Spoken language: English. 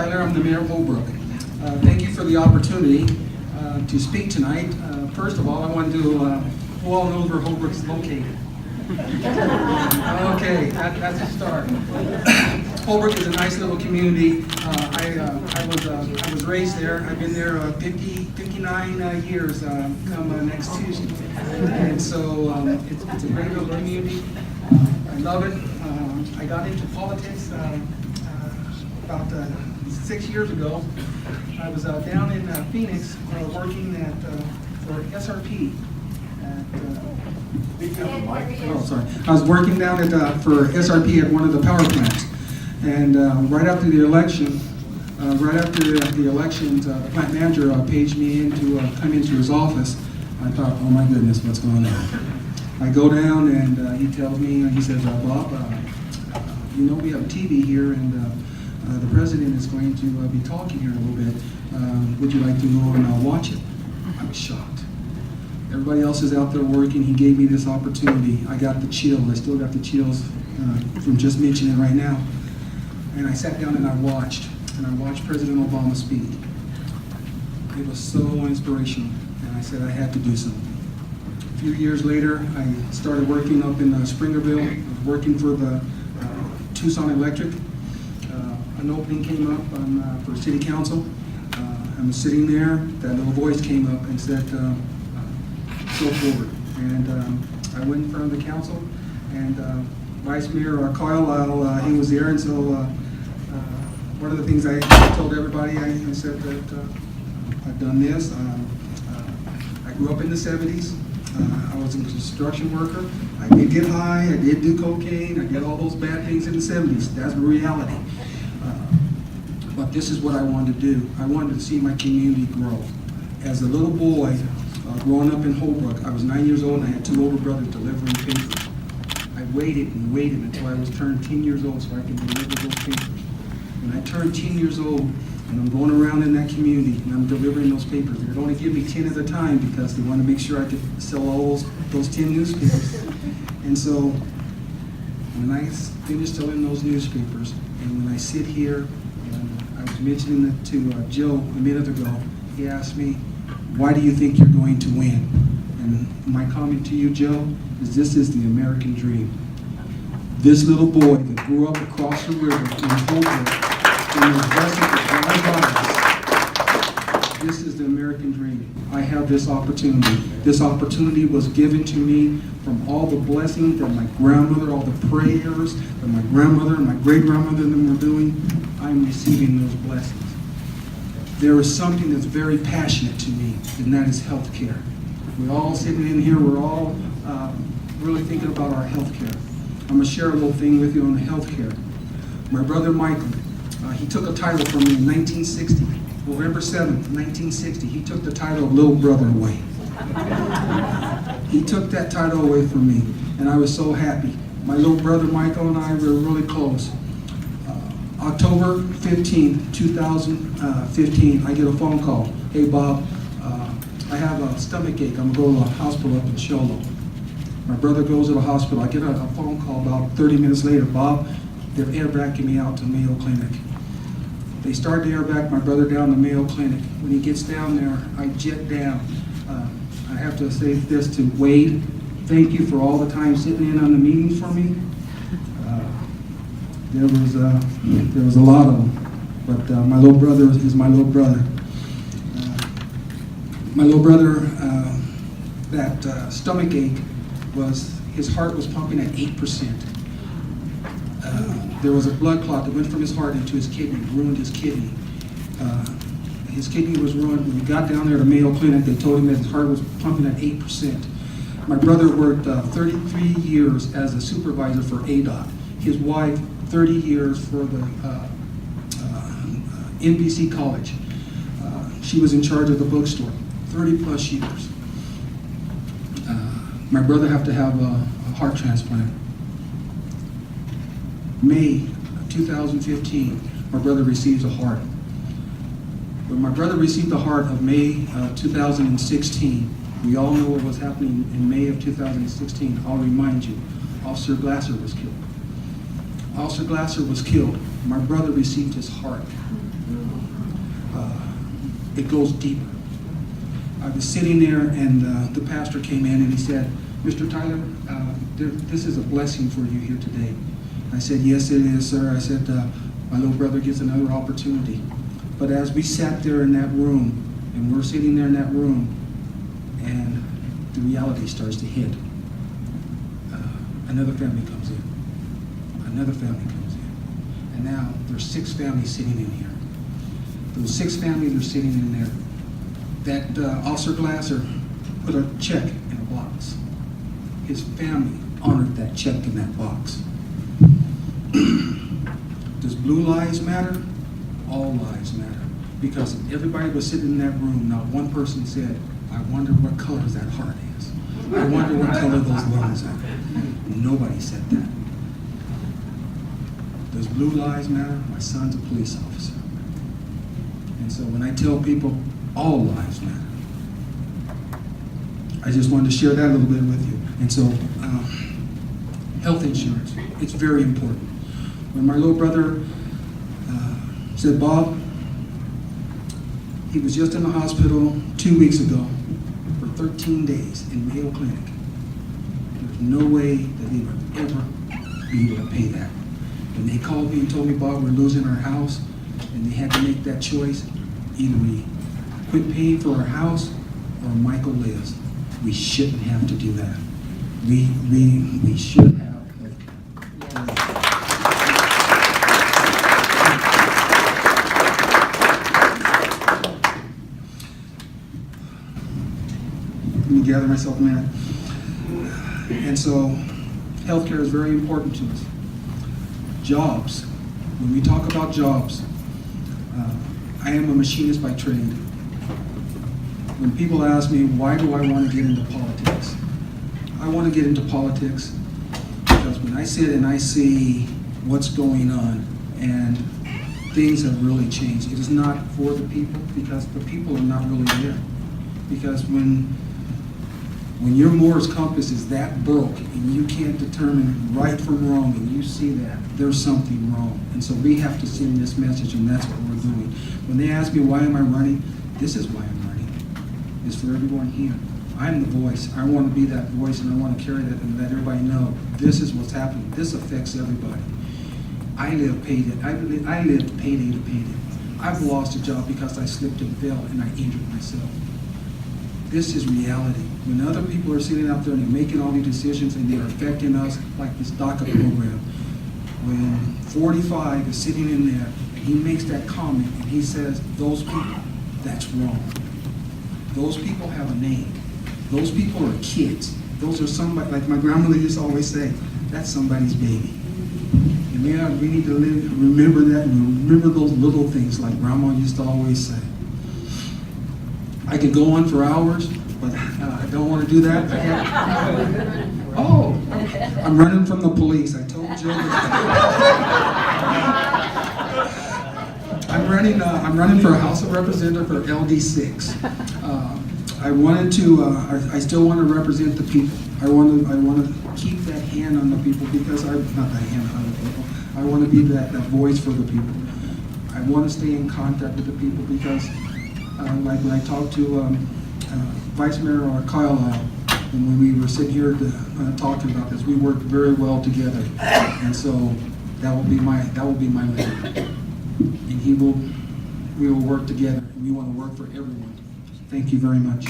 Tyler. I'm the mayor of Holbrook. Thank you for the opportunity to speak tonight. First of all, I want to, who all knows where Holbrook is located? Okay, that's a start. Holbrook is a nice little community. I was raised there. I've been there 59 years come next Tuesday. And so it's a great little community. I love it. I got into politics about 6 years ago. I was down in Phoenix working for SRP. I was working down for SRP at one of the power plants, and right after the election, the plant manager paged me in to come into his office. I thought, oh my goodness, what's going on? I go down and he tells me, he says, Bob, you know we have TV here, and the president is going to be talking here in a little bit. Would you like to go and watch it? I was shocked. Everybody else is out there working. He gave me this opportunity. I got the chills. I still got the chills from just mentioning it right now. And I sat down and I watched President Obama speak. It was so inspirational, and I said I had to do something. A few years later, I started working up in Springerville. I was working for the Tucson Electric. An opening came up for city council. I was sitting there. That little voice came up and said, go forward. And I went in front of the council, and Vice Mayor Carlisle, he was there, and so one of the things I told everybody, I said that I've done this. I grew up in the 70s. I was a construction worker. I did get high, I did do cocaine, I did all those bad things in the 70s. That's the reality. But this is what I wanted to do. I wanted to see my community grow. As a little boy, growing up in Holbrook, I was 9 years old and I had two older brothers delivering papers. I waited and waited until I was turned 10 years old so I could deliver those papers. When I turned 10 years old, and I'm going around in that community and I'm delivering those papers, they'd only give me 10 at a time because they wanted to make sure I could sell all those 10 newspapers. And so when I finished selling those newspapers, and when I sit here, and I was mentioning it to Joe a minute ago, he asked me, why do you think you're going to win? And my comment to you, Joe, is this is the American dream. This little boy that grew up across the river in Holbrook, and was blessed with dry bodies. This is the American dream. I have this opportunity. This opportunity was given to me from all the blessings that my grandmother, all the prayers that my grandmother and my great-grandmother were doing. I'm receiving those blessings. There is something that's very passionate to me, and that is health care. We're all sitting in here, we're all really thinking about our health care. I'm going to share a little thing with you on the health care. My brother Michael, he took a title from me in 1960. November 7th, 1960, he took the title of Little Brother away. He took that title away from me, and I was so happy. My little brother Michael and I were really close. October 15th, 2015, I get a phone call. Hey, Bob, I have a stomach ache. I'm going to go to a hospital up in Sholo. My brother goes to the hospital. I get a phone call about 30 minutes later. Bob, they're air vacuuming me out to Mayo Clinic. They start to air vac my brother down to Mayo Clinic. When he gets down there, I jet down. I have to say this to Wade. Thank you for all the time sitting in on the meetings for me. There was a lot of them, but my little brother is my little brother. My little brother, that stomach ache his heart was pumping at 8%. There was a blood clot that went from his heart into his kidney, ruined his kidney. His kidney was ruined. When we got down there to Mayo Clinic, they told him that his heart was pumping at 8%. My brother worked 33 years as a supervisor for ADOT. His wife, 30 years for the NBC College. She was in charge of the bookstore, 30 plus years. My brother had to have a heart transplant. May 2015, my brother receives a heart. When my brother received the heart of May 2016, we all know what was happening in May of 2016. I'll remind you, Officer Glasser was killed. Officer Glasser was killed. My brother received his heart. It goes deeper. I was sitting there, and the pastor came in and he said, "Mr. Tyler, this is a blessing for you here today." I said, "Yes, it is, sir." I said, "My little brother gets another opportunity." But as we sat there in that room, and we're sitting there in that room, and the reality starts to hit, another family comes in. Another family comes in. And now there's 6 families sitting in here. Those 6 families are sitting in there. That Officer Glasser put a check in a box. His family honored that check in that box. Does blue lives matter? All lives matter. Because if everybody was sitting in that room, not one person said, "I wonder what color that heart is. I wonder what color those lungs are." Nobody said that. Does blue lives matter? My son's a police officer. And so when I tell people, all lives matter, I just wanted to share that a little bit with you. And so, health insurance, it's very important. When my little brother said, "Bob," he was just in the hospital 2 weeks ago for 13 days in Mayo Clinic. There's no way that he would ever be able to pay that. When they called me and told me, "Bob, we're losing our house," and they had to make that choice, either we quit paying for our house or Michael lives. We shouldn't have to do that. We should have. Let me gather myself a minute. And so, healthcare is very important to us. Jobs. When we talk about jobs, I am a machinist by trade. When people ask me, why do I want to get into politics? I want to get into politics because when I sit and I see what's going on and things have really changed, it is not for the people because the people are not really there. Because when your Moore's compass is that broke and you can't determine right from wrong and you see that, there's something wrong. And so we have to send this message, and that's what we're doing. When they ask me why am I running, this is why I'm running. It's for everyone here. I'm the voice. I want to be that voice, and I want to carry that and let everybody know this is what's happening. This affects everybody. I live payday to payday. I've lost a job because I slipped and fell and I injured myself. This is reality. When other people are sitting out there and they're making all these decisions and they're affecting us, like this DACA program, when 45 is sitting in there and he makes that comment and he says, "Those people, that's wrong. Those people have a name. Those people are kids. Those are somebody," like my grandmother used to always say, "That's somebody's baby." And man, we need to remember that and remember those little things like Grandma used to always say. I could go on for hours, but I don't want to do that. Oh, I'm running from the police. I told Joe I'm running for a House of Representative for LD6. I still want to represent the people. I want to keep that hand on the people because not that hand on the people. I want to be that voice for the people. I want to stay in contact with the people because like when I talked to Vice Mayor Carlisle, and when we were sitting here talking about this, we worked very well together, and so that will be my leader, and we will work together, and we want to work for everyone. Thank you very much.